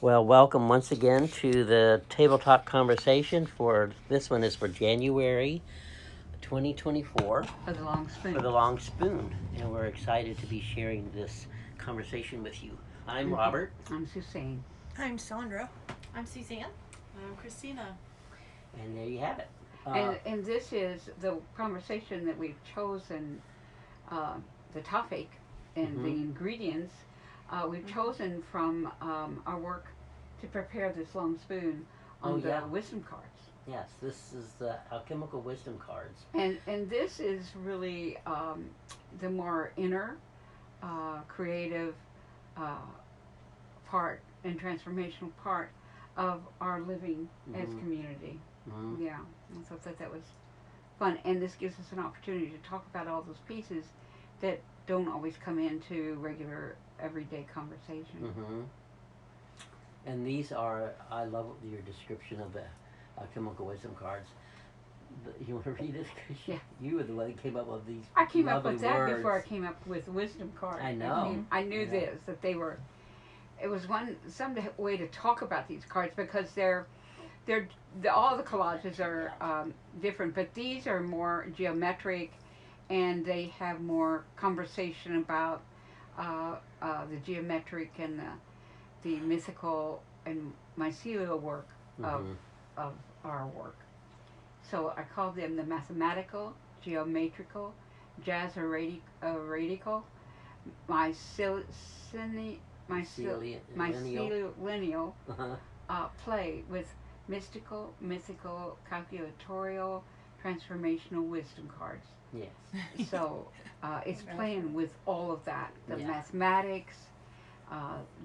Well, welcome once again to the Tabletop conversation. For this one is for January 2024 For the long spoon. for the Long Spoon, and we're excited to be sharing this conversation with you. I'm Robert, I'm Suzanne. I'm Sandra. I'm Suzanne. I'm Christina. and there you have it. And this is the conversation that we've chosen, the topic and the ingredients we've chosen from our work to prepare this long spoon on the wisdom cards. Yes, this is the Alchemical wisdom cards. And this is really the more inner, creative part and transformational part of our living as community. Yeah, I thought that was fun, and this gives us an opportunity to talk about all those pieces that don't always come into regular everyday conversation. And these are, I love your description of the Alchemical wisdom cards. You want to read it? Yeah. You were the one that came up with these. I came up lovely with that words. before I came up with wisdom cards. I know. I knew this, that they were. It was some way to talk about these cards because all the collages are different, but these are more geometric, and they have more conversation about the geometric and the mythical and mycelial work of our work. So I call them the mathematical, geometrical, jazzeradical, mycelial play with mystical, mythical, calculatorial, transformational wisdom cards. Yes. So it's playing with all of that. The mathematics,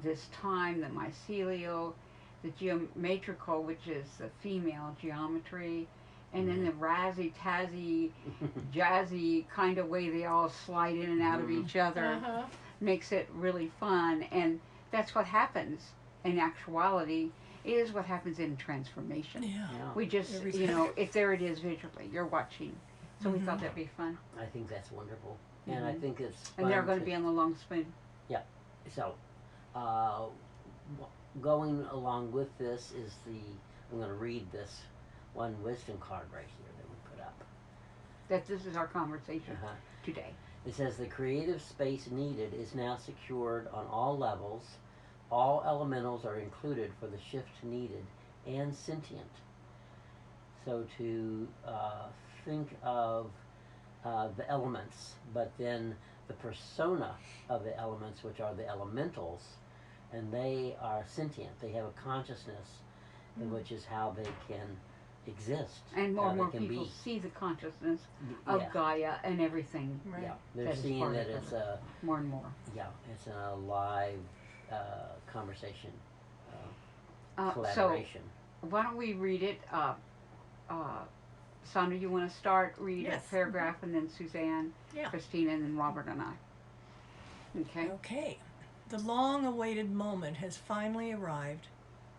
this time, the mycelial, the geometrical, which is the female geometry, and then the razzy-tazzy, jazzy kind of way they all slide in and out of each other makes it really fun. And that's what happens in actuality, is what happens in transformation. Yeah. We just, if there it is visually, you're watching. So we thought that'd be fun. I think that's wonderful. And I think it's fun. And they're going to be on the long spoon. Yeah. So, going along with this is I'm going to read this one wisdom card right here that we put up. That this is our conversation today. It says the creative space needed is now secured on all levels. All elementals are included for the shift needed and sentient. So to think of the elements, but then the persona of the elements, which are the elementals, and they are sentient. They have a consciousness, which is how they can exist. And more people see the consciousness of Gaia and everything. Right. Yeah, they're seeing that it's a more and more. Yeah, it's a live conversation, collaboration. So why don't we read it? Sandra, you want to start? Read a paragraph, and then Suzanne, Christina, and then Robert and I. Okay. Okay. The long-awaited moment has finally arrived,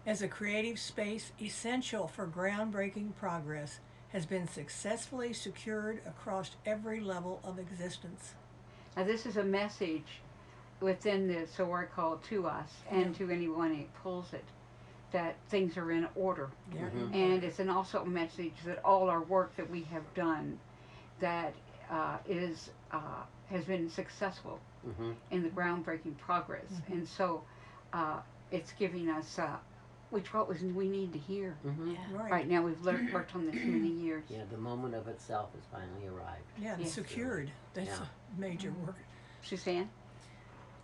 as a creative space essential for groundbreaking progress has been successfully secured across every level of existence. Now this is a message within the SOAR call to us and to anyone who pulls it, that things are in order. And it's also a message that all our work that we have done that has been successful in the groundbreaking progress. And so it's giving us what we need to hear. Right now we've worked on this many years. Yeah, the moment of itself has finally arrived. Yeah, and secured. That's a major work. Suzanne?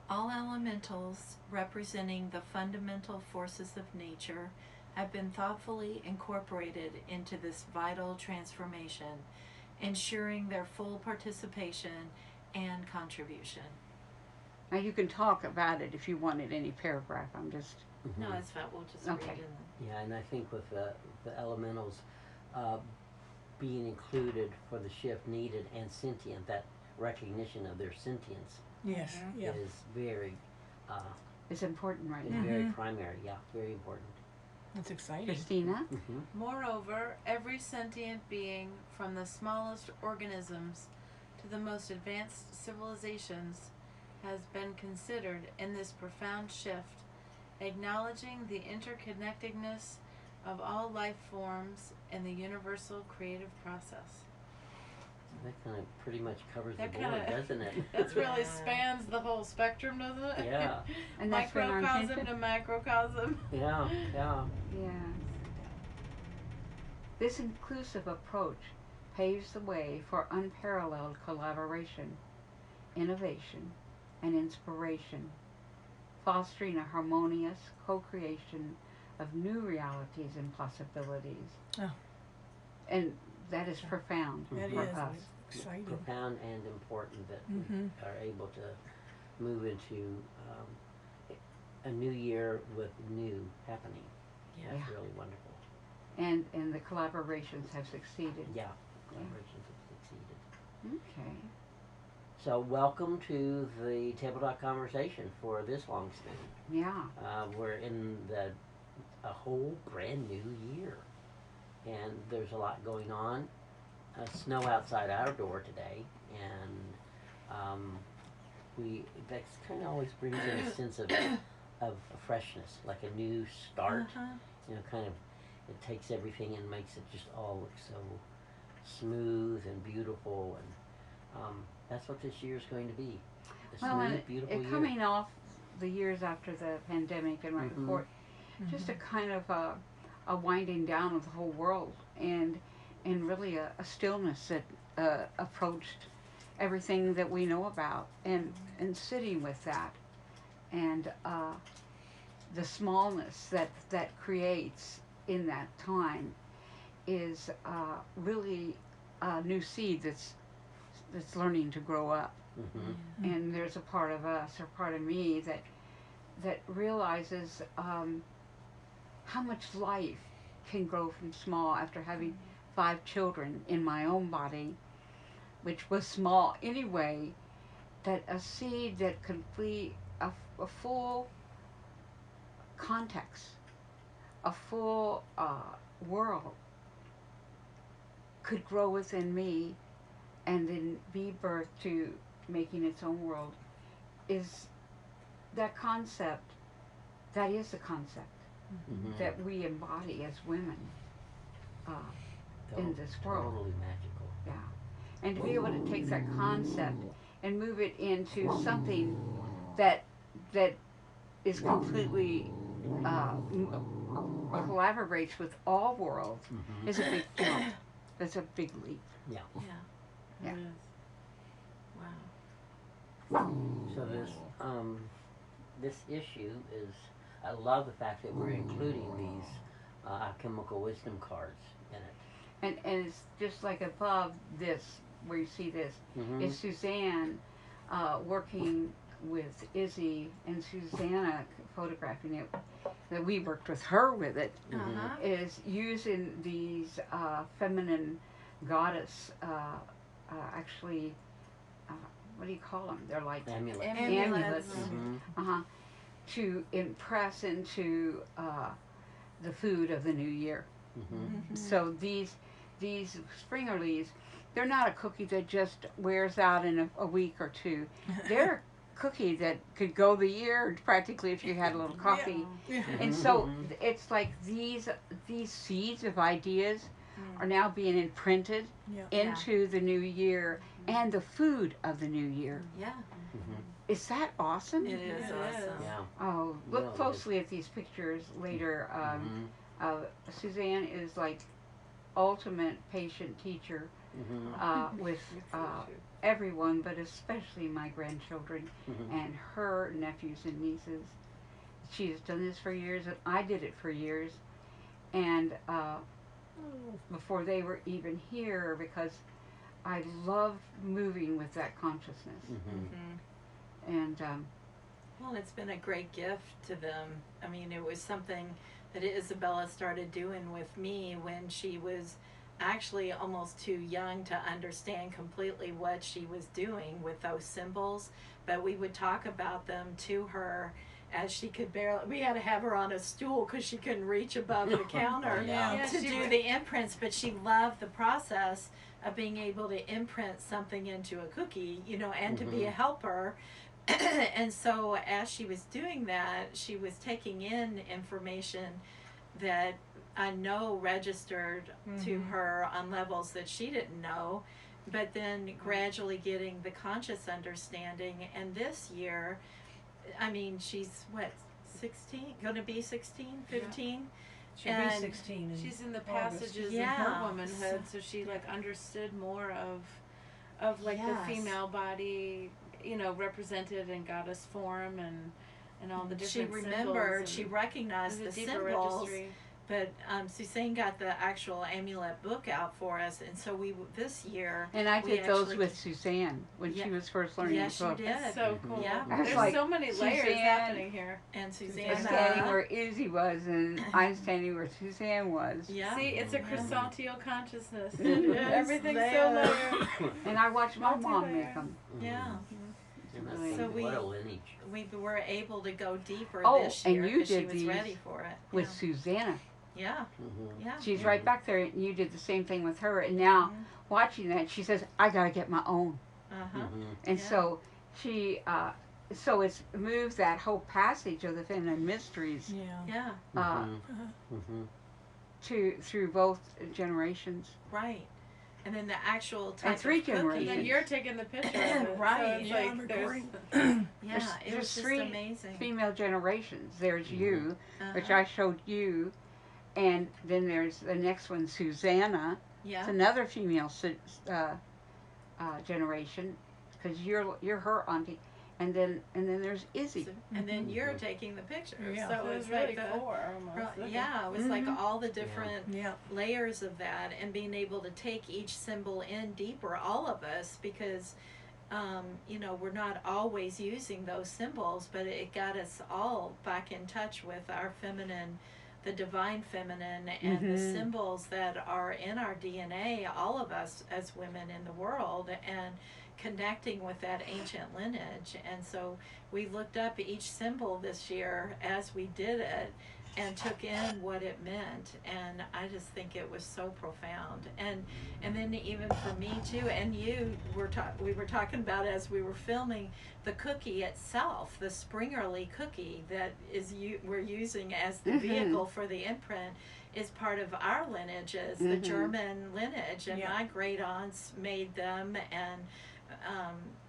All elementals representing the fundamental forces of nature have been thoughtfully incorporated into this vital transformation, ensuring their full participation and contribution. Now you can talk about it if you wanted any paragraph. I'm just... No, it's fine. We'll just read it. Yeah, and I think with the elementals being included for the shift needed and sentient, that recognition of their sentience is very... it's important right now. It's very primary, very important. That's exciting. Christina? Moreover, every sentient being, from the smallest organisms to the most advanced civilizations, has been considered in this profound shift acknowledging the interconnectedness of all life forms and the universal creative process. That kind of pretty much covers That the board, kinda- doesn't it? That really Yeah. spans the whole spectrum, doesn't it? Yeah. And that's been our Microcosm intention. to macrocosm. Yeah, yeah. Yes. This inclusive approach paves the way for unparalleled collaboration, innovation, and inspiration, fostering a harmonious co-creation of new realities and possibilities. Oh. And that is profound That for is us. exciting. Profound and important that Mhm. we are able to move into a new year with new happening. That's Yeah. really wonderful. And the collaborations have succeeded. Yeah, collaborations have succeeded. Okay. So welcome to the tabletop conversation for this long span. Yeah. We're in a whole brand new year, and there's a lot going on. Snow outside our door today, and that kind of always brings in a sense of freshness, like a new start. You know, kind of it takes everything and makes it just all look so smooth and beautiful, and that's what this year is going to be. A Well, smooth, and beautiful year. coming off the years after the pandemic and right Mhm. before, just a kind of a winding down of the whole world, and really a stillness that approached everything that we know about, and sitting with that, and the smallness that creates in that time is really a new seed that's learning to grow up. Mm-hmm. And there's a part of us, or part of me, that realizes how much life can grow from small after having 5 children in my own body, which was small anyway. That a seed that could be a full context, a full world, could grow within me and then be birthed to making its own world, is that concept, that is the concept Mm-hmm. that we embody as women in this world. Totally magical. Yeah. And to be able to take that concept and move it into something that is completely collaborates with all worlds Mm-hmm. is a big jump. That's a big leap. Yeah. Yeah. It is. Wow. So this issue is, I love the fact that we're including these alchemical wisdom cards in it. And it's just like above this, where you see this, Mm-hmm. is Suzanne working with Izzy, and Susanna photographing it, that we worked with her with it, Uh-huh. is using these feminine goddess, actually, what do you call them? They're like Amulet. amulets, Mm-hmm. to impress into the food of the new year. Mm-hmm. So these Springer leaves, they're not a cookie that just wears out in a week or two. They're a cookie that could go the year practically if you had a little coffee. Yeah. And so Mhm. it's like these seeds of ideas are now being imprinted Yeah. into the new year and the food of the new year. Yeah, Mm-hmm. Is that awesome? it is It is. awesome. Yeah. Oh, Yeah, it look is. closely at these pictures later. Mm-hmm. Suzanne is like ultimate patient teacher Mm-hmm. with everyone, but especially my grandchildren Mm-hmm. and her nephews and nieces. She has done this for years, and I did it for years. And before they were even here, because I love moving with that consciousness. Mm-hmm. And Well, it's been a great gift to them. I mean, it was something that Isabella started doing with me when she was actually almost too young to understand completely what she was doing with those symbols, but we would talk about them to her as she could barely, we had to have her on a stool because she couldn't reach above the counter Yeah. to do the imprints, but she loved the process of being able to imprint something into a cookie, you know, and to be a helper. And so as she was doing that, she was taking in information that I know registered to her on levels that she didn't know, but then gradually getting the conscious understanding. And this year, I mean, she's what, 16? Going to be 16, 15? She'll be And 16 in She's in the August. passages in Yeah. her womanhood, so she like understood more of like Yes. the female body, you know, represented in goddess form and all the She different remembered, symbols. she And recognized the there's a deeper symbols. registry. But Suzanne got the actual amulet book out for us, and so we this year. And I we did those actually- with Suzanne when Yeah. she was first learning Yes, the you book. did. That's so cool. Yeah. I was There's like, so many layers Suzanne- happening here. And Suzanne. I'm standing where Izzy was, and I'm standing where Suzanne was. Yeah. See, it's a Mhm. chrysantio consciousness. It is Everything's so there. layered. And I watched my mom Multi-layer. make them. Yeah. And that's So what we- a lineage. We were able to go deeper Oh, this and year you because she did was these ready for it. With Susanna. Yeah. Mm-hmm. Yeah. She's right back there, and you did the same thing with her. And now, watching that, she says, I gotta get my own. Uh huh. Mm-hmm. And Yeah. so she, so it's moved that whole passage of the feminine mysteries Yeah. Yeah. uh, Mm-hmm. through both generations. Right. And then the actual type And 3 of cookie. And then generations. you're taking the picture of it. Right. So it's Yeah, I'm like there's recording. Yeah. It There's was just 3 amazing. female generations. There's you, which Uh-huh. I showed you, and then there's the next one, Susanna. Yeah. It's another female generation, because you're her auntie, and then there's Izzy. So- and then you're taking the pictures. Yeah. So so it's it's really like the, four almost. yeah, it was like all the different Yeah. layers of that, and being able to take each symbol in deeper, all of us, because you know, we're not always using those symbols, but it got us all back in touch with our feminine, the divine feminine, and the Mhm. symbols that are in our DNA, all of us as women in the world, and connecting with that ancient lineage. And so we looked up each symbol this year as we did it and took in what it meant, and I just think it was so profound. And then even for me too, and you were we were talking about as we were filming, the cookie itself, the Springerly cookie that we're using as the vehicle for the imprint, is part of our lineages, the German lineage, and Yeah. my great aunts made them, and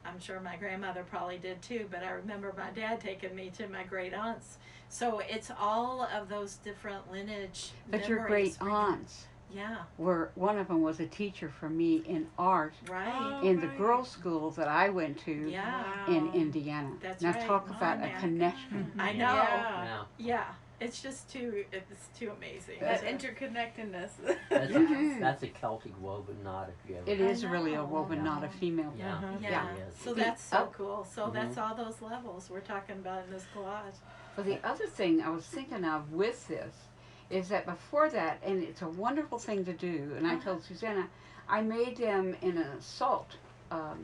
I'm sure my grandmother probably did too, but I remember my dad taking me to my great aunts. So it's all of those different lineage But your memories. great aunts Yeah, one of them was a teacher for me in art right. in the right. girls' school that I went to Yeah. in Indiana. That's now right. talk about a Yeah. connection. I know. Yeah. Yeah. Yeah. It's just it's too amazing. That So- interconnectedness. That's, Mhm. that's a Celtic woven knot if you ever. It is really a know. woven, Yeah. not a female. Yeah. Uh-huh. Yeah. It is. So that's so Oh. cool. So that's all those levels we're talking about in this collage. Well, the other thing I was thinking of with this is that before that, and it's a wonderful thing to do, and I told Susanna, I made them in a salt, Oh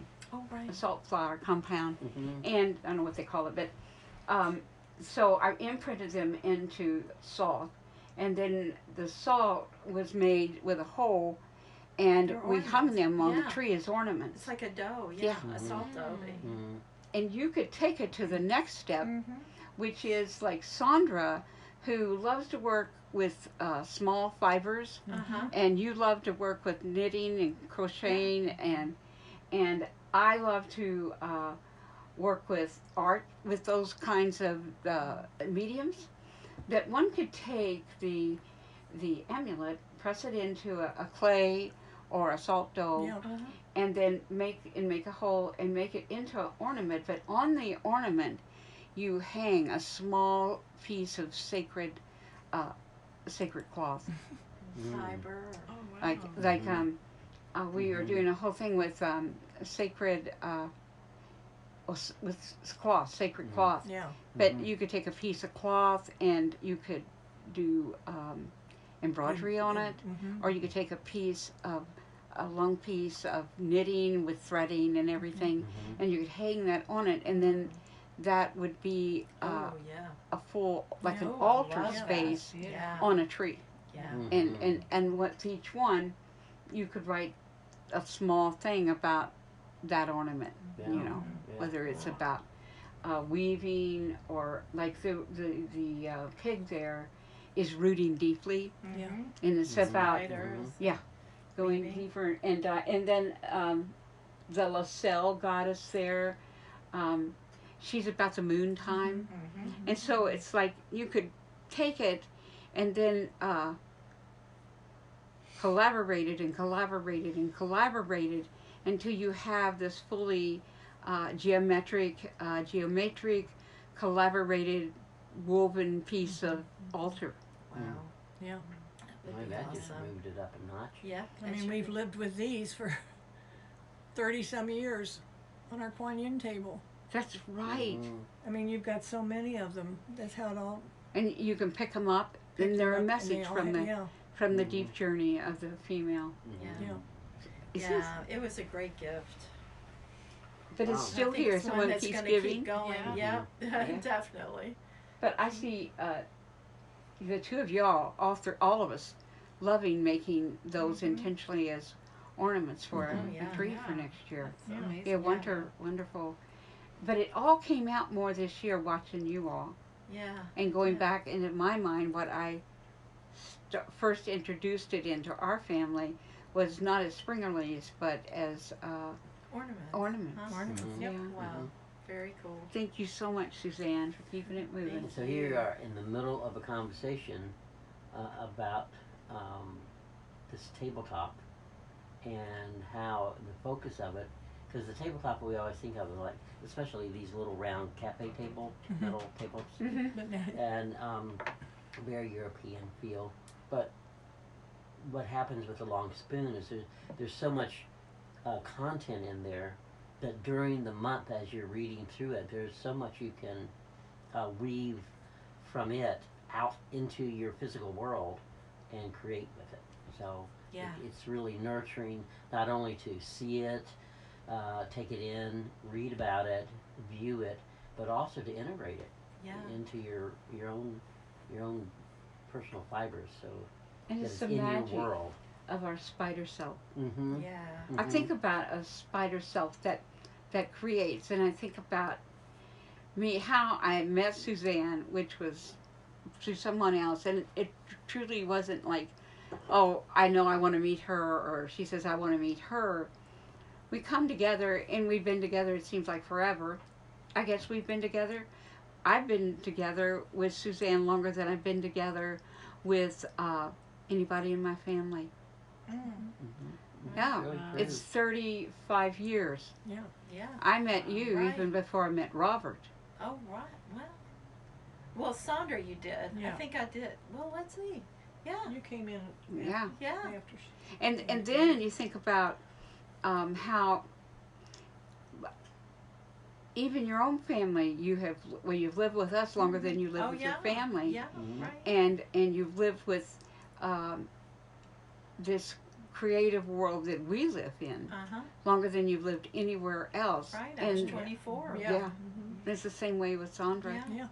right. a salt flour compound, Mm-hmm. and I don't know what they call it, but so I imprinted them into salt, and then the salt was made with a hole, and They're we hung ornaments. them on Yeah. the tree as ornaments. It's like a dough. Yeah. Yeah. A salt dough. Mm-hmm. And you could take it to the next step, Mm-hmm. which is like Sandra, who loves to work with small fibers, Uh-huh. and you love to work with knitting and crocheting, and I love to work with art with those kinds of mediums. That one could take the amulet, press it into a clay or a salt dough, Yeah. and then make a hole and make it into an ornament. But on the ornament, you hang a small piece of sacred cloth. Fiber. Oh, wow. We are doing a whole thing with sacred with cloth, sacred cloth. Yeah. But you could take a piece of cloth and you could do embroidery on it, Mm-hmm. or you could take a long piece of knitting with threading and everything, and you could hang that on it, and then that would be Oh yeah. a full, like an Yeah. Oh, I altar love that. space Yeah. on a tree. Yeah. And with each one, you could write a small thing about that ornament, Yeah. you know, Yeah. whether it's about weaving, or like the pig there is rooting deeply, Yeah. and it's Mhm. about Spiders. going Weaving. deeper, and then the Lacelle goddess there, she's about the moon time, and so it's like you could take it and then collaborated and collaborated and collaborated until you have this fully geometric, collaborated, woven piece of altar. Wow. Yeah. That Boy, would be that just awesome. moved it up a notch. Yeah. I mean, we've lived with these for 30 some years on our Kuan Yin table. That's right. Mhm. I mean, you've got so many of them. That's how it all. And you can pick them up, and they're a message from the Yeah. deep journey of the female. Mhm. Yeah. Yeah. It's just- Yeah, it was a great gift. but it's Wow. still I think here. it's one Someone that's keeps gonna giving. keep going. Yeah. Yep, definitely. But I see the two of y'all, all of us, loving making those intentionally as ornaments for Oh, a yeah. tree for Yeah. next year. That's amazing. Yeah, wonderful. But it all came out more this year watching you all Yeah. and going Yeah. back into my mind. What I first introduced it into our family was not as springerlies, but as Ornaments. ornaments. Huh? Ornaments. Mhm. Yeah. Wow. Very cool. Thank you so much, Suzanne, for keeping it moving. And so here you are in the middle of a conversation about this tabletop and how the focus of it, because the tabletop we always think of is like, especially these little round cafe table, Mhm. metal tables, Mhm. But now, and very European feel. But what happens with the long spoon is there's so much content in there that during the month as you're reading through it, there's so much you can weave from it out into your physical world and create with it. So Yeah. it's really nurturing not only to see it, take it in, read about it, view it, but also to integrate it Yeah. into your own personal fibers, so And that it's it's the in your magic world. of our spider self. Mm-hmm. Yeah. I think about a spider self that creates, and I think about me, how I met Suzanne, which was through someone else, and it truly wasn't like, oh, I know I want to meet her, or she says I want to meet her. We come together, and we've been together, it seems like forever. I guess we've been together. I've been together with Suzanne longer than I've been together with anybody in my family. Mm-hmm. Yeah, Really Wow. true. it's 35 years. yeah. Yeah. I met you Right. even before I met Robert. Oh, right. Well, Sandra, you did. I Yeah. think I did. Well, let's see. Yeah. You came in Yeah. Yeah. after. And then you think about how even your own family, you've lived with us longer than you lived Oh, with yeah. your family, Yeah. Mhm. Right. and you've lived with this creative world that we live in Uh-huh. longer than you've lived anywhere else. Right. I was And 24. yeah, Mhm. it's the same way with Sandra. Yeah. Yeah.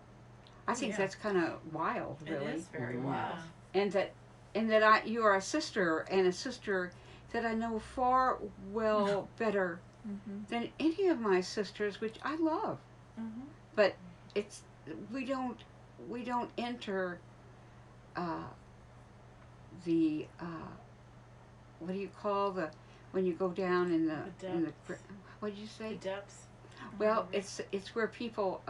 I think Yeah. that's kind of wild, It really. is very Mhm. wild. And that you are a sister, and a sister that I know far well better Mhm. than any of my sisters, which I love. Mm-hmm. But it's we don't enter the what do you call when you go down in the depths. what did you The say? depths. Well, it's where people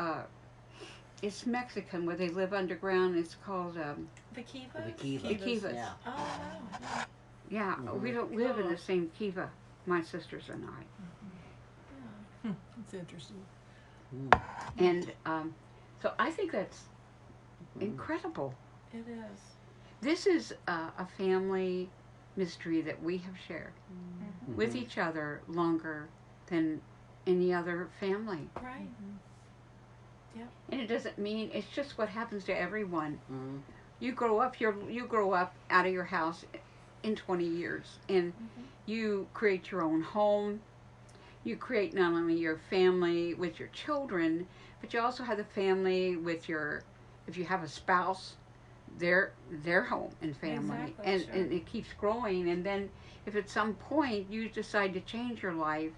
it's Mexican where they live underground. It's called The Kivas? The kiva. the kivas. Yeah. Oh, wow. Yeah, Mhm. we don't live in Cool. the same kiva, my sisters and I. It's interesting. Mm. And so I think that's incredible. It is. This is a family mystery that we have shared Mhm. with each other longer than any other family. Right. And it doesn't mean it's just what happens to everyone. Mhm. You grow up out of your house in 20 years, and you create your own home. You create not only your family with your children, but you also have the family with if you have a spouse, their home and family. Exactly, and sure. and it keeps growing. And then if at some point you decide to change your life,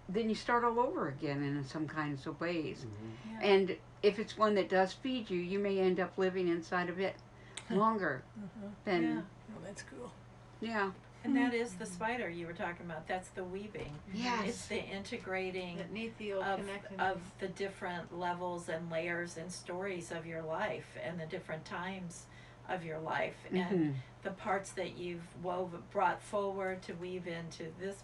then you start all over again in some kinds of ways. Mhm. Yeah. And if it's one that does feed you, you may end up living inside of it longer than, Yeah. Oh, that's cool. yeah. And that is the spider you were talking about. That's the weaving. Yes. It's the integrating That neat the old of connection. the different levels and layers and stories of your life and the different times of your life and the parts that you've brought forward to weave into this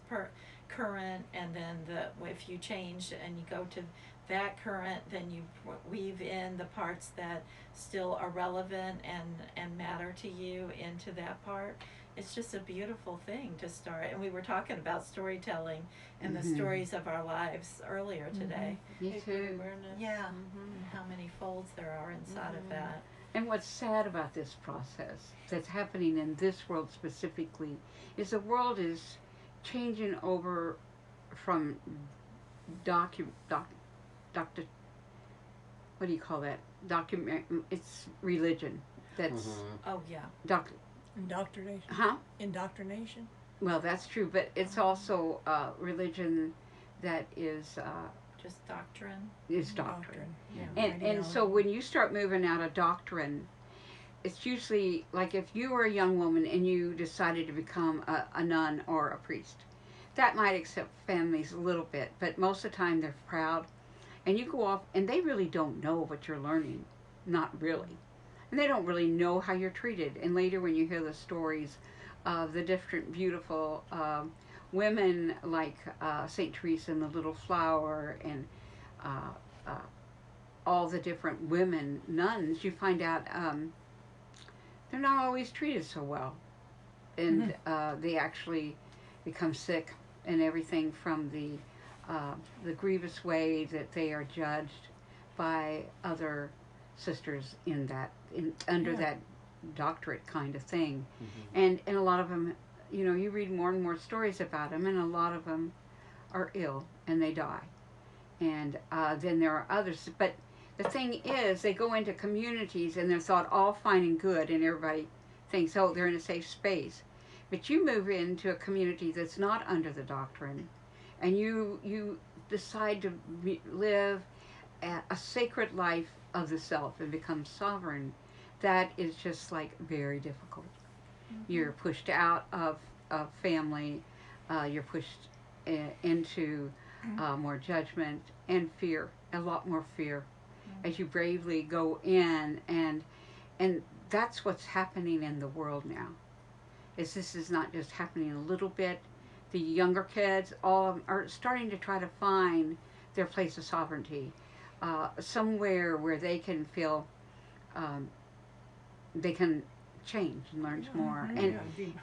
current, and then if you change and you go to that current, then you weave in the parts that still are relevant and matter to you into that part. It's just a beautiful thing to start. And we were talking about storytelling and the stories of our lives earlier today. Me Sacred too. awareness. Yeah. Mhm. And how many folds there are inside of that. And what's sad about this process that's happening in this world specifically is the world is changing over from what do you call that? It's religion. That's Mhm. Oh yeah. Indoctrination. huh? Indoctrination. Well, that's true, but it's also religion that is Just doctrine. doctrine. Yeah. And so Ideology. when you start moving out of doctrine, it's usually like if you were a young woman and you decided to become a nun or a priest, that might accept families a little bit, but most of the time they're proud. And you go off and they really don't know what you're learning. Not really. And they don't really know how you're treated. And later when you hear the stories of the different beautiful women like St. Teresa and the Little Flower and uh, uh, all the different women nuns, you find out they're not always treated so well. And they actually become sick and everything from the grievous way that they are judged by other sisters under Yeah. that doctorate kind of thing. Mhm. And a lot of them, you read more and more stories about them, and a lot of them are ill and they die. And then there are others, but the thing is, they go into communities and they're thought all fine and good, and everybody thinks, oh, they're in a safe space. But you move into a community that's not under the doctrine, and you decide to live a sacred life of the self and become sovereign. That is just like very difficult. You're pushed out of family. You're pushed into more judgment and fear, a lot more fear, as you bravely go in, and that's what's happening in the world now. This is not just happening a little bit. The younger kids all are starting to try to find their place of sovereignty, somewhere where they can feel they can change and learn more,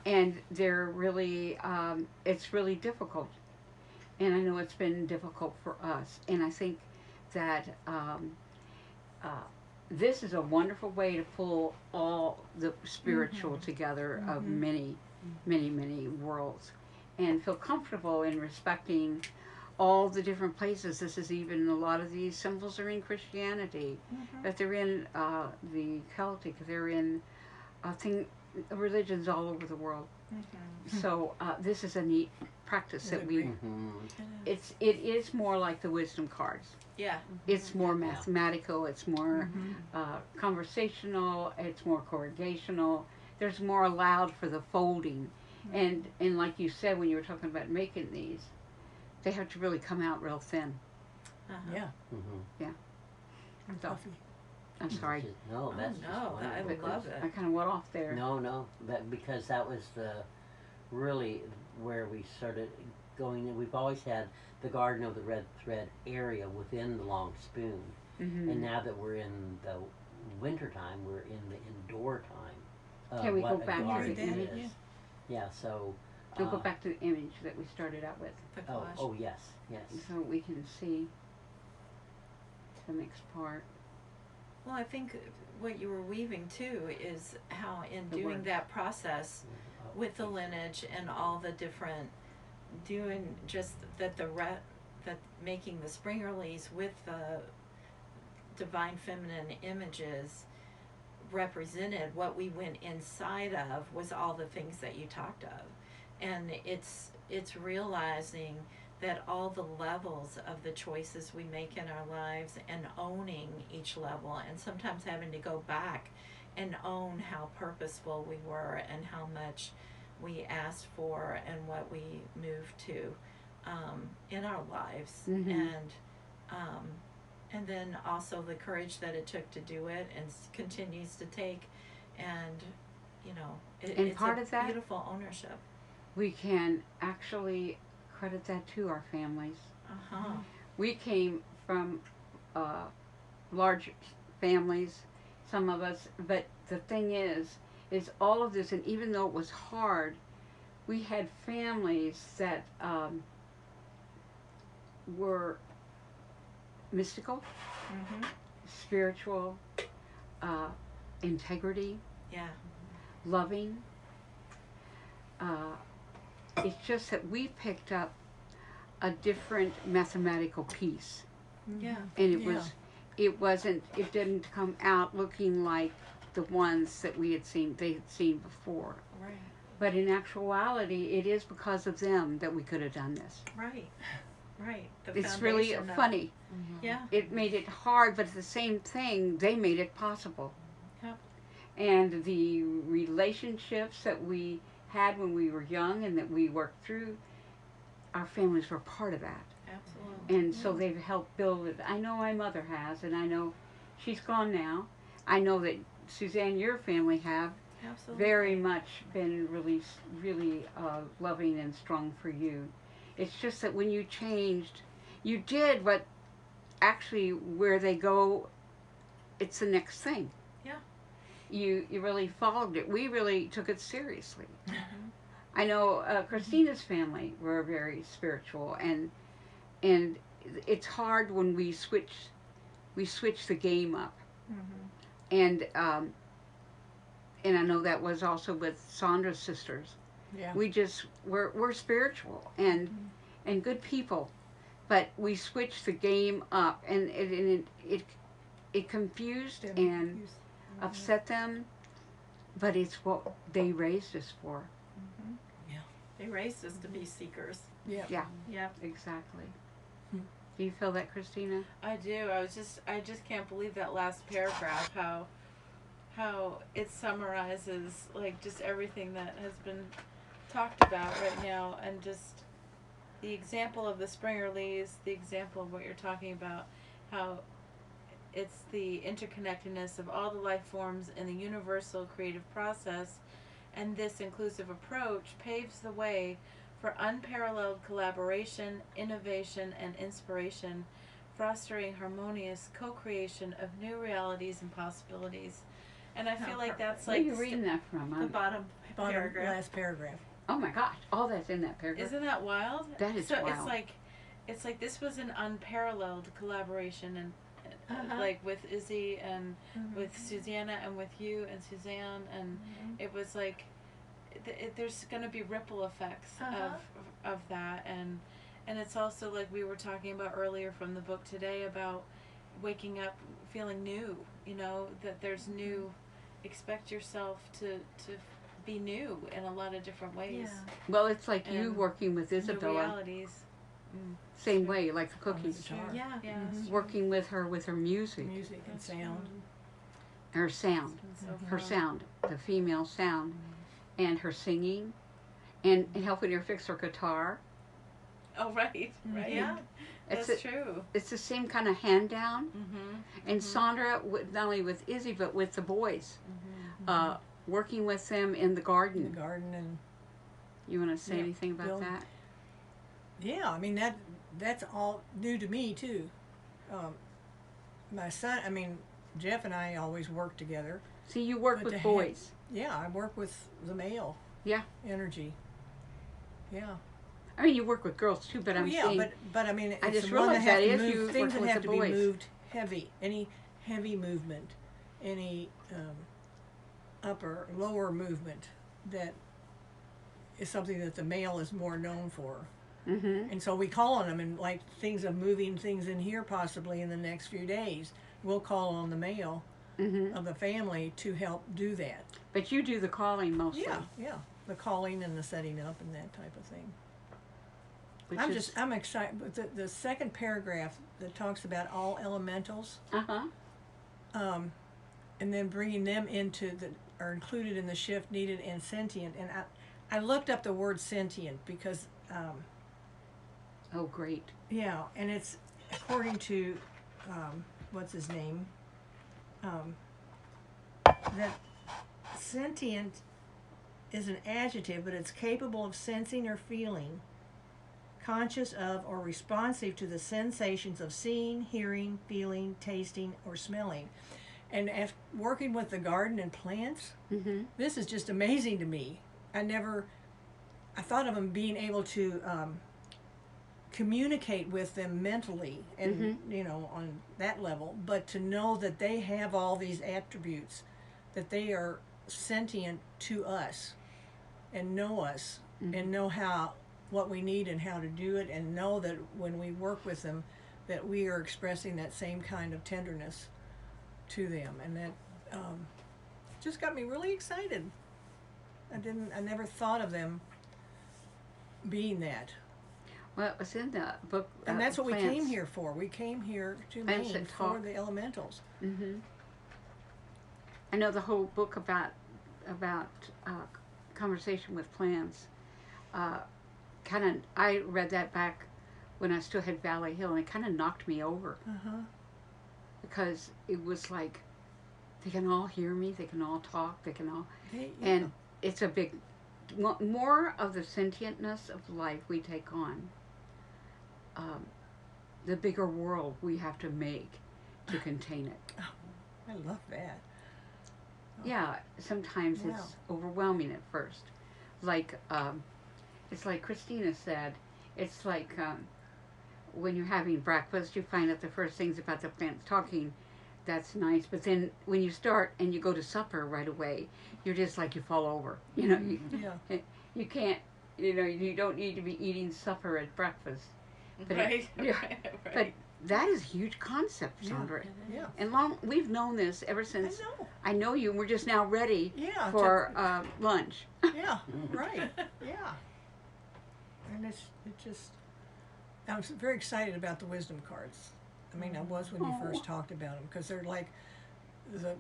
and they're really it's really difficult. And I know it's been difficult for us, and I think that this is a wonderful way to pull all the spiritual together of many, many, many worlds, and feel comfortable in respecting all the different places. This is even a lot of these symbols are in Christianity, but they're in the Celtic, they're in religions all over the world. So this is a neat practice that we. Mhm. It is more like the wisdom cards. Yeah. It's more mathematical. It's more conversational. It's more corrugational. There's more allowed for the folding, and like you said when you were talking about making these, they have to really come out real thin. Yeah. Mhm. And So- puffy. I'm sorry, No, that's no, just I wonderful. love it. I kind of went off there. No, because that was really where we started going. And we've always had the Garden of the Red Thread area within the Long Spoon, and now that we're in the winter time, we're in the indoor time. Can we what go a back to garden the image? is. Yeah. So. We'll go back to the image that we started out with, The Oh, collage. oh yes, yes. so we can see the next part. Well, I think what you were weaving too is how in The doing words. that process Oh, with the lineage and all the different doing just that that making the springer leaves with the divine feminine images represented what we went inside of was all the things that you talked of, and it's realizing that all the levels of the choices we make in our lives and owning each level, and sometimes having to go back and own how purposeful we were and how much we asked for and what we moved to in our lives. And then also the courage that it took to do it and continues to take, and And it's part a of that, beautiful ownership. we can actually credit that to our families. Uh-huh. We came from large families, some of us, but the thing is all of this, and even though it was hard, we had families that were mystical, spiritual, integrity, Yeah. loving. It's just that we picked up a different mathematical piece, Yeah. and it didn't come out looking like the ones that they had seen before. Right. But in actuality, it is because of them that we could have done this. Right. The It's really foundation of- funny. Yeah. It made it hard, but the same thing, they made it possible. Yep. And the relationships that we had when we were young and that we worked through, our families were part of that. Absolutely. And so they've helped build it. I know my mother has, and I know she's gone now. I know that Suzanne, your family have Absolutely. very much been really loving and strong for you. It's just that when you changed, you did what actually where they go, it's the next thing. Yeah. You really followed it. We really took it seriously. Mhm. I know Christina's family were very spiritual, and it's hard when we switch the game up. And I know that was also with Sandra's sisters. Yeah. We're spiritual and good people, but we switched the game up, and it confused and upset them, but it's what they raised us for. They raised us to be seekers. Yeah. Yeah, Yep. exactly. Hmm. Do you feel that, Christina? I do. I just can't believe that last paragraph. How it summarizes like just everything that has been talked about right now, and just the example of the Springer leaves, the example of what you're talking about, how it's the interconnectedness of all the life forms in the universal creative process, and this inclusive approach paves the way for unparalleled collaboration, innovation, and inspiration, fostering harmonious co-creation of new realities and possibilities. And I feel like that's Where like are you reading that from? The bottom paragraph. Last paragraph. Oh my gosh, all that's in that paragraph. Isn't that wild? That is so wild. it's like this was an unparalleled collaboration, and like with Izzy and with Susanna and with you and Suzanne, and it was like there's going to be ripple effects of that, and it's also like we were talking about earlier from the book today about waking up feeling new, that there's new, expect yourself to be new in a lot of different ways. Yeah. Well, it's like you And working with New Isabella, realities. same way, like the cookies. guitar. Yeah. Yeah. Mhm. Working with her music, Music and That's sound. her sound, So her fun. sound, the female sound, and her singing, and helping her fix her guitar. Oh, right. Yeah. It's That's true. It's the same kind of hand down. Mm-hmm. And Sandra, not only with Izzy, but with the boys, working with them in the In garden. the garden and You want to say Yeah, anything about build- that? yeah, I mean that's all new to me too. My son, Jeff and I always work together. See, you work But with to have- boys. Yeah, I work with the male. Yeah. Energy. Yeah. I mean, you work with girls too, but I'm yeah, saying but I mean, it's I just the one that realized has that to is move, you things working that with have the to be boys. moved heavy. Any heavy movement, any upper lower movement that is something that the male is more known for. Mm-hmm. And so we call on them, and like things of moving things in here possibly in the next few days, we'll call on the male Mm-hmm. of the family to help do that. But you do the calling mostly. Yeah, the calling and the setting up and that type of thing. which I'm excited. But the second paragraph that talks about all elementals, and then bringing them are included in the shift needed and sentient. And I looked up the word sentient because, oh, great. yeah, and it's according to, what's his name, that sentient is an adjective, but it's capable of sensing or feeling, conscious of or responsive to the sensations of seeing, hearing, feeling, tasting, or smelling. And working with the garden and plants, this is just amazing to me. I thought of them being able to communicate with them mentally and, on that level, but to know that they have all these attributes, that they are sentient to us and know us and know what we need and how to do it, and know that when we work with them that we are expressing that same kind of tenderness to them, and that just got me really excited. I never thought of them being that. Well, it was in the book. And that's what Plants. we came here for. We came here to Plants Maine that for talk. the elementals. I know the whole book about conversation with plants. I read that back when I still had Valley Hill, and it kind of knocked me over because it was like they can all hear me, they can all talk, and it's a big more of the sentientness of life we take on. The bigger world we have to make to contain it. I love that. Yeah, sometimes it's overwhelming at first. Like, it's like Christina said, it's like when you're having breakfast, you find out the first things about the plants talking. That's nice, but then when you start and you go to supper right away, you're just like you fall over. You can't. You don't need to be eating supper at breakfast. But Right. But that is a huge concept, Sandra. Yeah. And we've known this ever since I I know you, and we're just now ready Yeah, for lunch. Yeah, right. Yeah. And I was very excited about the wisdom cards. I mean, I was when you first talked about them, because they're like, the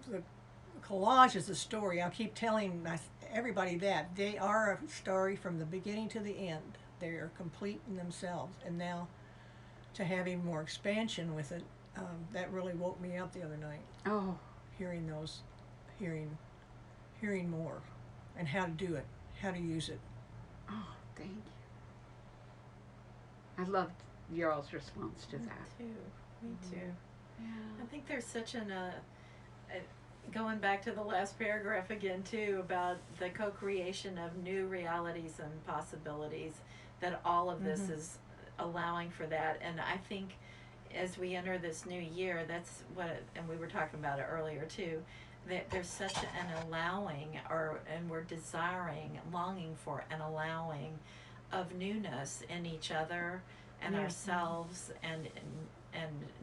collage is a story. I'll keep telling everybody that. They are a story from the beginning to the end. They are complete in themselves. And now to have even more expansion with it, that really woke me up the other night. Oh, Hearing more, and how to do it, how to use it. oh, thank you. I loved Yarl's response to that. Me too. Yeah. I think there's such going back to the last paragraph again too, about the co-creation of new realities and possibilities, that all of this is allowing for that. And I think as we enter this new year, that's and we were talking about it earlier too, that there's such an allowing, and we're desiring, longing for an allowing of newness in each other and ourselves, and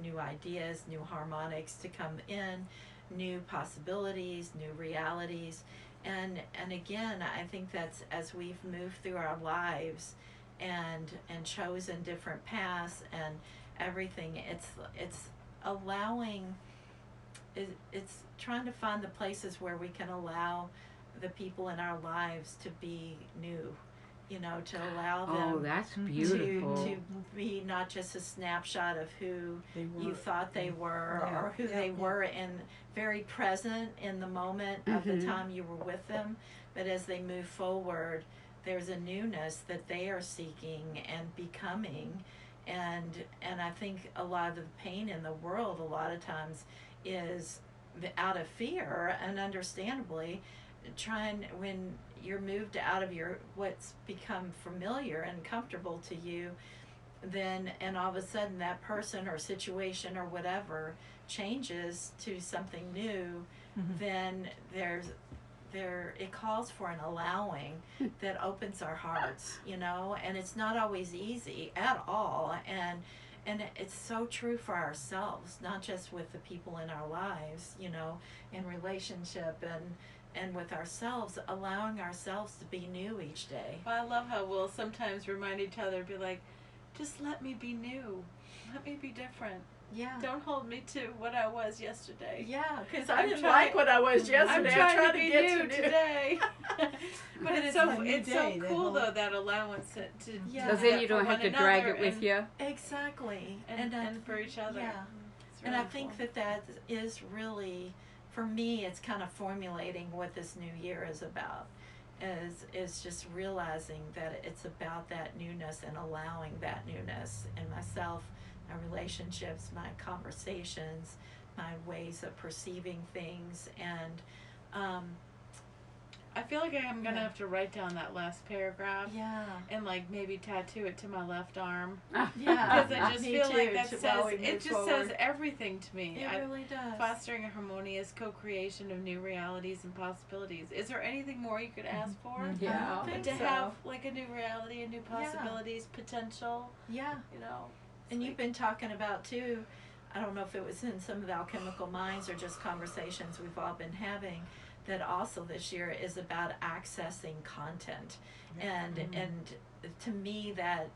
new ideas, new harmonics to come in, new possibilities, new realities. And again, I think that's as we've moved through our lives and chosen different paths and everything, it's allowing, it's trying to find the places where we can allow the people in our lives to be new, to allow them. Oh, that's beautiful. To be not just a snapshot of who you thought they were, or who they were in very present in the moment of the time you were with them, but as they move forward, there's a newness that they are seeking and becoming. And I think a lot of the pain in the world a lot of times is out of fear, and understandably, when you're moved out of what's become familiar and comfortable to you, then, and all of a sudden that person or situation or whatever changes to something new, then it calls for an allowing that opens our hearts, and it's not always easy at all. And it's so true for ourselves, not just with the people in our lives, in relationship and with ourselves, allowing ourselves to be new each day. Well, I love how we'll sometimes remind each other, be like, just let me be new. Let me be different. Yeah. Don't hold me to what I was yesterday. Yeah, because I I'm didn't trying- like what I was yesterday. I'm trying to be be get new today. But it's a so new it's so day, that cool whole- though, that allowance to Yeah. So do then that you for don't have one to drag another it with and, you. Exactly. and for each other. Yeah. It's And really I think cool. that is really, for me, it's kind of formulating what this new year is about. Is just realizing that it's about that newness and allowing that newness in myself, my relationships, my conversations, my ways of perceiving things, and I feel like I'm gonna Yeah. have to write down that last paragraph yeah, and like maybe tattoo it to my left arm. yeah. Because I just Me feel too, like that while says we it move just forward. says everything to me. It really does. Fostering a harmonious co-creation of new realities and possibilities. Is there anything more you could ask for? Mhm. Yeah. I don't But think to so. have like a new reality and new possibilities, potential, Yeah. you know. it's And like- you've been talking about too, I don't know if it was in some of the alchemical minds or just conversations we've all been having, that also this year is about accessing content. And to me that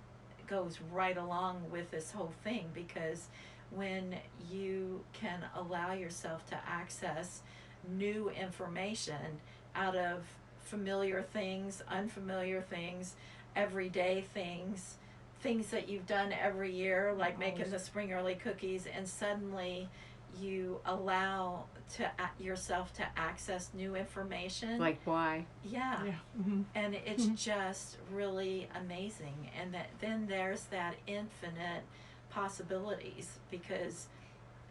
goes right along with this whole thing, because when you can allow yourself to access new information out of familiar things, unfamiliar things, everyday things, things that you've done every year, like making the spring early cookies, and suddenly you allow yourself to access new information. Like why? Yeah. Yeah. Mm-hmm. And it's just really amazing. And then there's that infinite possibilities, because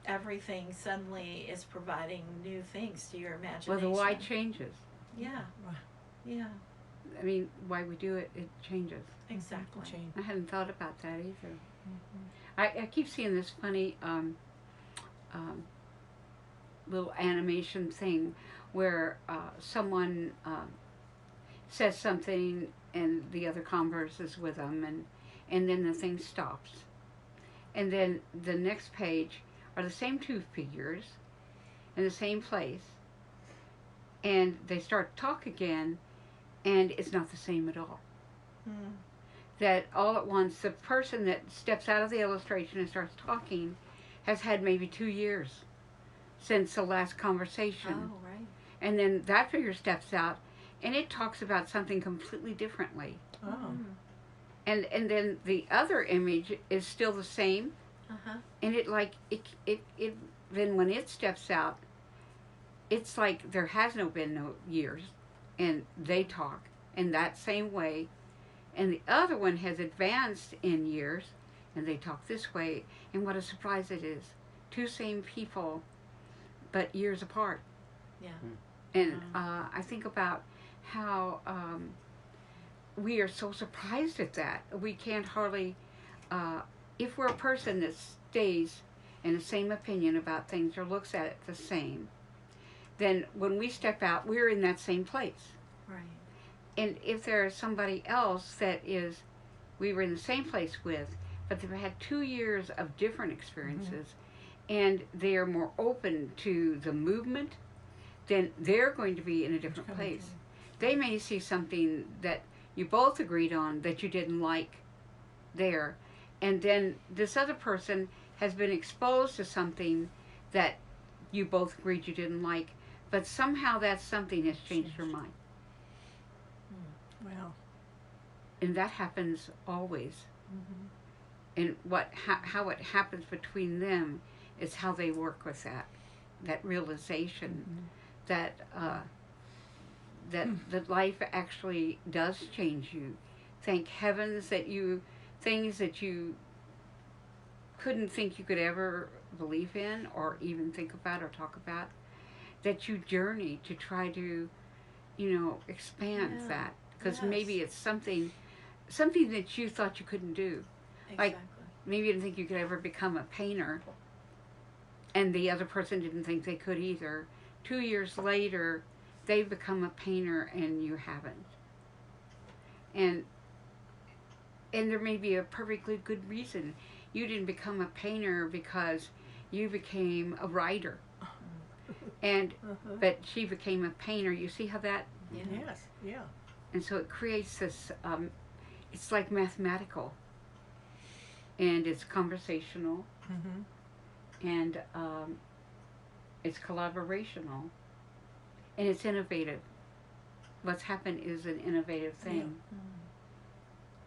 everything suddenly is providing new things to your imagination. Well, the why changes. Yeah. Wow. Yeah. I mean, why we do it, it changes. Exactly. Change. I hadn't thought about that either. I keep seeing this funny little animation thing where someone says something and the other converses with them, and then the thing stops. And then the next page are the same two figures in the same place, and they start to talk again, and it's not the same at all. Mm. That all at once, the person that steps out of the illustration and starts talking has had maybe 2 years since the last conversation. Oh, right. And then that figure steps out and it talks about something completely differently. Oh. Mm. And then the other image is still the same, Uh-huh. and then when it steps out, it's like there has been no years, and they talk in that same way. And the other one has advanced in years, and they talk this way. And what a surprise it is. Two same people, but years apart. Yeah. And I think about how we are so surprised at that. We can't hardly, if we're a person that stays in the same opinion about things or looks at it the same, then when we step out, we're in that same place. Right. And if there's somebody else that we were in the same place with, but they've had 2 years of different experiences, and they are more open to the movement, then they're going to be in a different place. They may see something that you both agreed on that you didn't like there, and then this other person has been exposed to something that you both agreed you didn't like, but somehow that something has changed your mind. Wow. And that happens always. Mm-hmm. And how it happens between them is how they work with that realization that that life actually does change you. Thank heavens that things that you couldn't think you could ever believe in or even think about or talk about, that you journey to try to, expand Yeah. that. Because Yes. maybe it's something that you thought you couldn't do. Exactly. Like, maybe you didn't think you could ever become a painter, and the other person didn't think they could either. 2 years later, they've become a painter and you haven't. And there may be a perfectly good reason. You didn't become a painter because you became a writer. But she became a painter. You see how that... Yeah. Yes. Yeah. And so it creates this, it's like mathematical. and it's conversational, Mm-hmm. and it's collaborational, and it's innovative. What's happened is an innovative thing.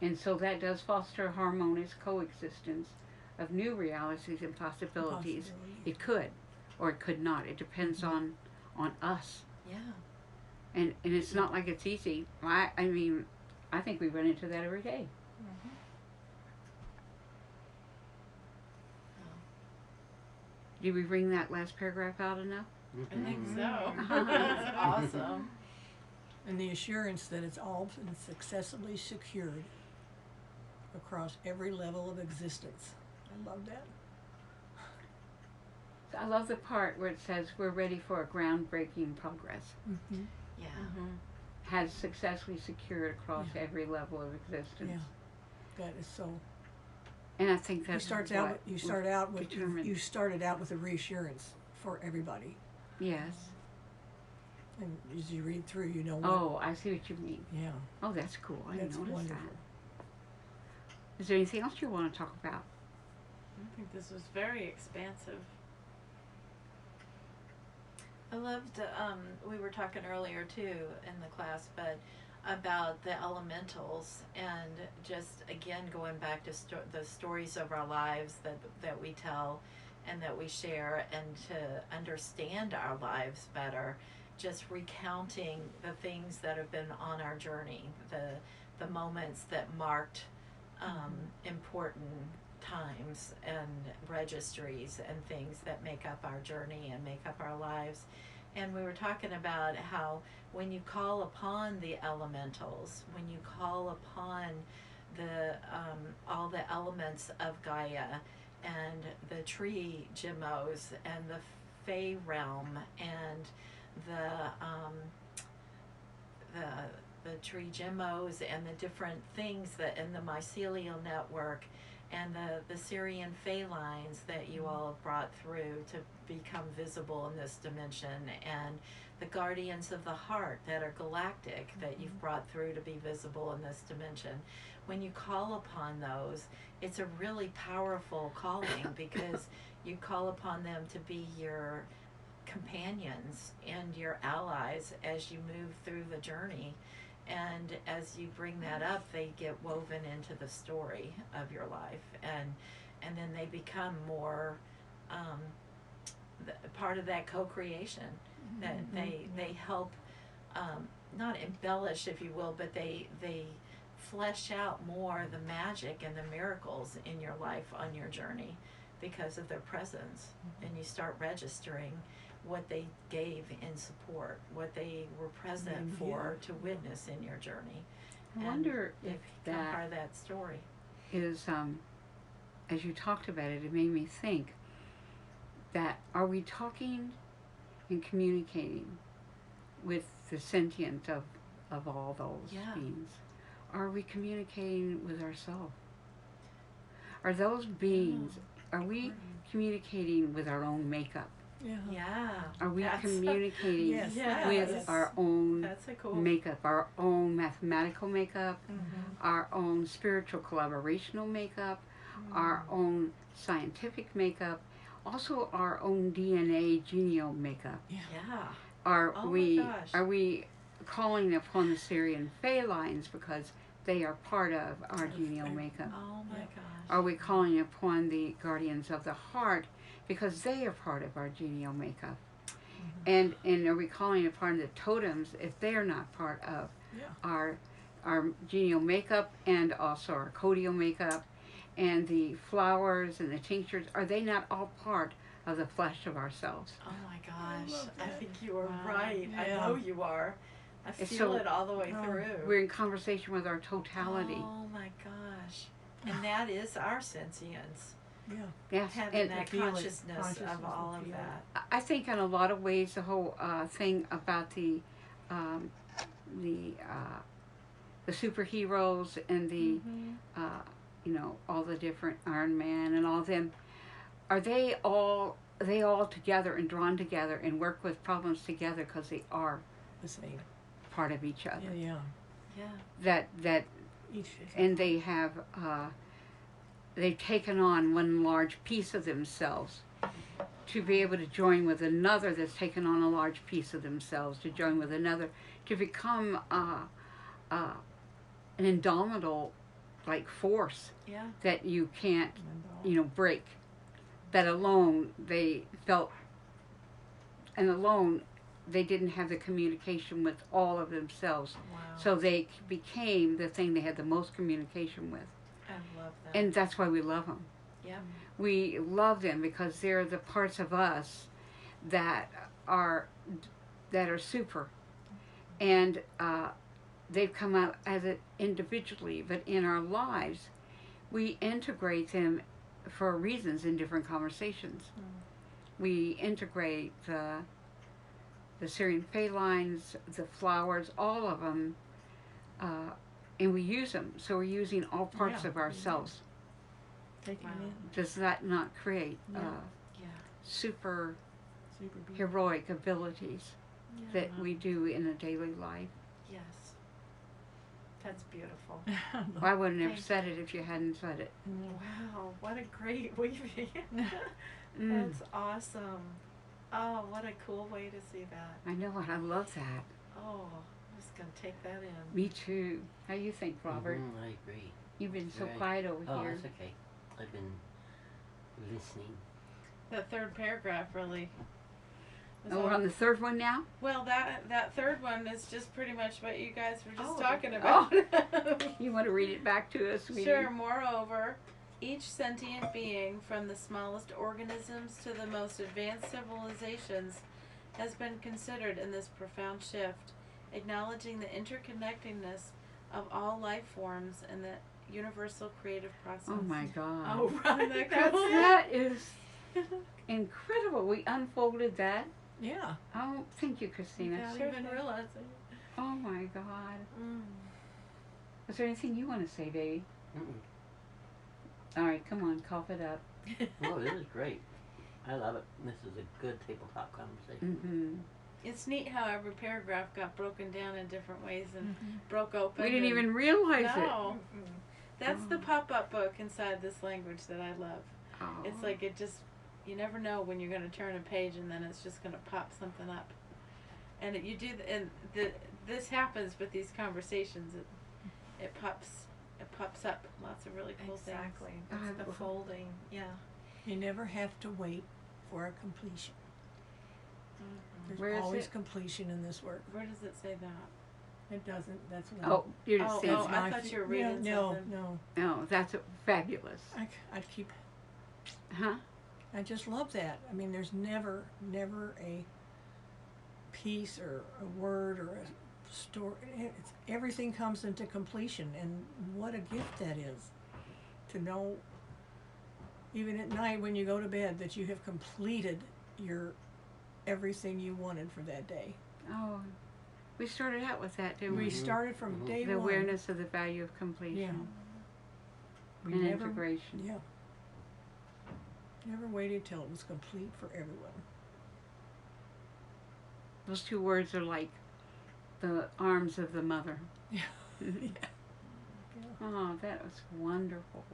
And so that does foster harmonious coexistence of new realities and possibilities. It could, or it could not. It depends on us. Yeah. And it's not like it's easy. I mean, I think we run into that every day. Mm-hmm. Did we bring that last paragraph out enough? I think so. Mhm. That's awesome. And the assurance that it's all been successfully secured across every level of existence. I love that. I love the part where it says we're ready for a groundbreaking progress. Mm-hmm. Yeah. Has successfully secured across Yeah. every level of existence. Yeah. That is so. And I think that's You started out determined. you started out with a reassurance for everybody, Yes. and as you read through, you know what. Oh, I see what you mean. Yeah, Oh, that's cool. I didn't that's notice wonderful. that. Is there anything else you want to talk about? I think this was very expansive. I loved, we were talking earlier too in the class, but about the elementals and just again going back to the stories of our lives that we tell and that we share, and to understand our lives better, just recounting the things that have been on our journey, the moments that marked important times and registries and things that make up our journey and make up our lives. And we were talking about how when you call upon the elementals, when you call upon the all the elements of Gaia and the tree gemmos and the Fey realm and the tree gemmos and the different things that in the mycelial network and the Syrian Fey lines that you all have brought through to become visible in this dimension, and the guardians of the heart that are galactic that you've brought through to be visible in this dimension. When you call upon those, it's a really powerful calling because you call upon them to be your companions and your allies as you move through the journey. And as you bring that up, they get woven into the story of your life, and then they become more part of that co-creation. That they help not embellish, if you will, but they flesh out more the magic and the miracles in your life on your journey because of their presence, and you start registering what they gave in support, what they were present for to witness in your journey. I wonder if become that part of that story is, as you talked about it, it made me think that are we talking and communicating with the sentient of all those beings? Are we communicating with ourselves? Are those beings, are we communicating with our own makeup? Yeah. Are we That's communicating Yes. with our own That's a cool. makeup, our own mathematical makeup, our own spiritual collaborational makeup, our own scientific makeup, also our own DNA genome makeup? yeah Are Oh my we gosh. are we calling upon the Syrian Fey lines because they are part of our genome makeup? oh my Yeah. gosh Are we calling upon the guardians of the heart because they are part of our genome makeup? And are we calling upon the totems if they are not part of our genome makeup, and also our codial makeup, and the flowers and the tinctures? Are they not all part of the flesh of ourselves? oh my gosh love I that. think you are Wow. right. I Yeah. know you are. I It's feel so- it all the way through. We're in conversation with our totality. Oh my gosh. And that is our sentience. Yeah. Yes, Having and that feel it. consciousness of Consciousness all and of feel it. that. I think in a lot of ways the whole thing about the superheroes and the all the different Iron Man and all of them, are they all together and drawn together and work with problems together because they are The same. part of each other? Yeah. Yeah. That Each. and they have they've taken on one large piece of themselves to be able to join with another that's taken on a large piece of themselves, to join with another, to become an indomitable like force Yeah. that you can't, And, break. That alone they felt, and alone they didn't have the communication with all of themselves. Wow. So they became the thing they had the most communication with. I love that. And that's why we love them. Yeah. We love them because they're the parts of us that are super, and they've come out as it individually, but in our lives, we integrate them for reasons in different conversations. We integrate the Syrian felines, the flowers, all of them, and we use them. So we're using all parts Yeah, of ourselves. Taking Wow. it in. Does that not create Yeah. Yeah. super Super beautiful. heroic abilities Yeah. that we do in a daily life? Yes. That's beautiful. Well, I would have never Thank said it if you hadn't said it. Wow, what a great weaving. Mm. That's awesome. Oh, what a cool way to see that. I know it. I love that. Oh, I'm just going to take that in. Me too. How do you think, Robert? Mhm, I agree. You've been so Right. quiet over Oh, here. that's okay. I've been listening. That third paragraph really. was Oh, we're all- on the third one now? Well, that third one is just pretty much what you guys were just Oh, talking oh. about. You want to read it back to us, sweetie? Sure. Moreover, each sentient being, from the smallest organisms to the most advanced civilizations, has been considered in this profound shift, acknowledging the interconnectedness of all life forms and the universal creative process. Oh my God. Oh, right. Isn't that That's cool? it. That is incredible. We unfolded that. Yeah. Oh, thank you, Christina. Without Sure even thing. realizing. Oh my God. Mm. Is there anything you want to say, baby? Mm-mm. All right, come on, cough it up. Oh, this is great. I love it. This is a good tabletop conversation. Mm-hmm. It's neat how every paragraph got broken down in different ways and Mm-hmm. broke open. We didn't and- even realize it. No. That's the Oh. pop-up book inside this language that I love. Oh. It's like it just, you never know when you're going to turn a page and then it's just going to pop something up. And you do, this happens with these conversations. It pops up lots of really cool Exactly. things. It's the folding. Yeah. You never have to wait for a completion. There's Where is always it? completion in this work. things. Where does it say that? It doesn't. That's what. Oh, you're just Oh, saying. oh, I my thought f- you were reading no, something. No, Oh, that's fabulous. I'd keep. Huh? I just love that. I mean, there's never a piece or a word or a story. Everything comes into completion, and what a gift that is. To know, even at night when you go to bed, that you have completed your everything you wanted for that day. Oh, we started out with that, didn't We we? started from Mhm. day The one. awareness of the value of completion Yeah. We and never, integration. yeah. Never waited till it was complete for everyone. Those two words are like the arms of the mother. Yeah. Mhm. Oh, that was wonderful.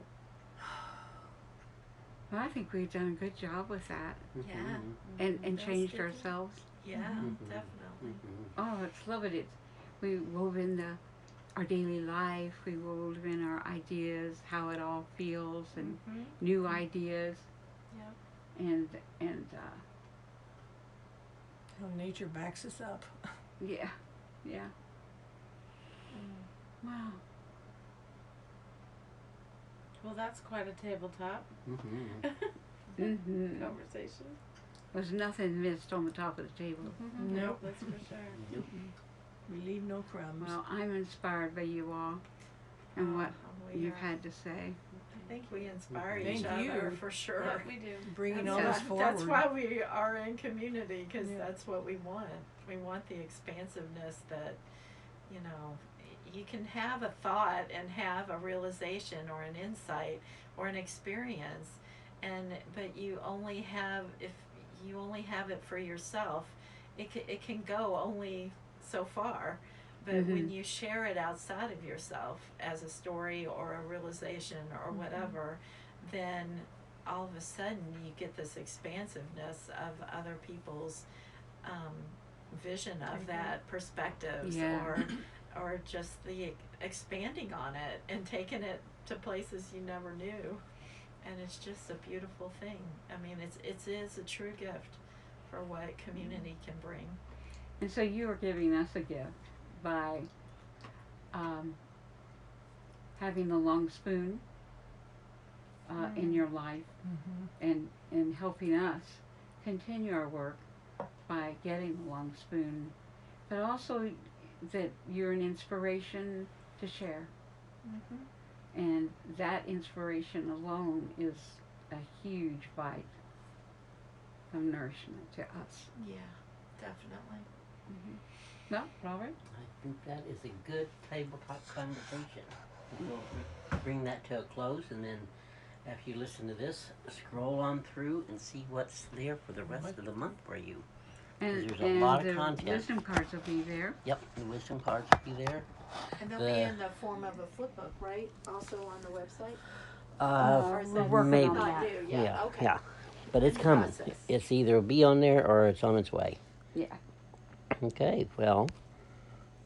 Well, I think we've done a good job with that Yeah. Mhm. and That's changed good. ourselves. Yeah, Mhm. definitely. Mhm. Oh, it's lovely. We wove in our daily life. We wove in our ideas, how it all feels, and Mm-hmm. new ideas. Yep. And How nature backs us up. yeah. Wow. Well, that's quite a tabletop Mhm. Mm-hmm. conversation. There's nothing missed on the top of the table. Nope. That's for sure. Nope. We leave no crumbs. Well, I'm inspired by you all and what we you've are. had to say. I think we inspire Thank each other you. for sure. Yeah, we do. Bringing That's all why- this forward. That's why we are in community, because Yeah. that's what we want. We want the expansiveness that, you know, you can have a thought and have a realization or an insight or an experience, but you only have, if you only have it for yourself, it can go only so far. But when Mhm. you share it outside of yourself as a story or a realization or whatever, then all of a sudden you get this expansiveness of other people's vision of that perspectives, Yeah. or just the expanding on it and taking it to places you never knew, and it's just a beautiful thing. I mean, it is a true gift for what community can bring. And so you are giving us a gift by having the long spoon in your life, and helping us continue our work by getting the long spoon, but also that you're an inspiration to share. And that inspiration alone is a huge bite of nourishment to us. Yeah, definitely. No, Robert? I think that is a good tabletop conversation. We'll bring that to a close, and then after you listen to this, scroll on through and see what's there for the rest of the month for you. And, There's a lot of the content. wisdom cards will be there. Yep, the wisdom cards will be there. And they'll be in the form of a flip book, right? Also on the website? Uh, Or is we're that working maybe. on not that. due? Yeah, okay. yeah. But it's In the coming. process. It's either be on there or it's on its way. Yeah. Okay, well,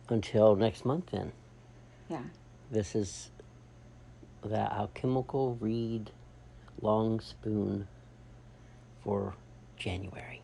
until next month then. Yeah. This is the Alchemical Rede Long Spoon for January.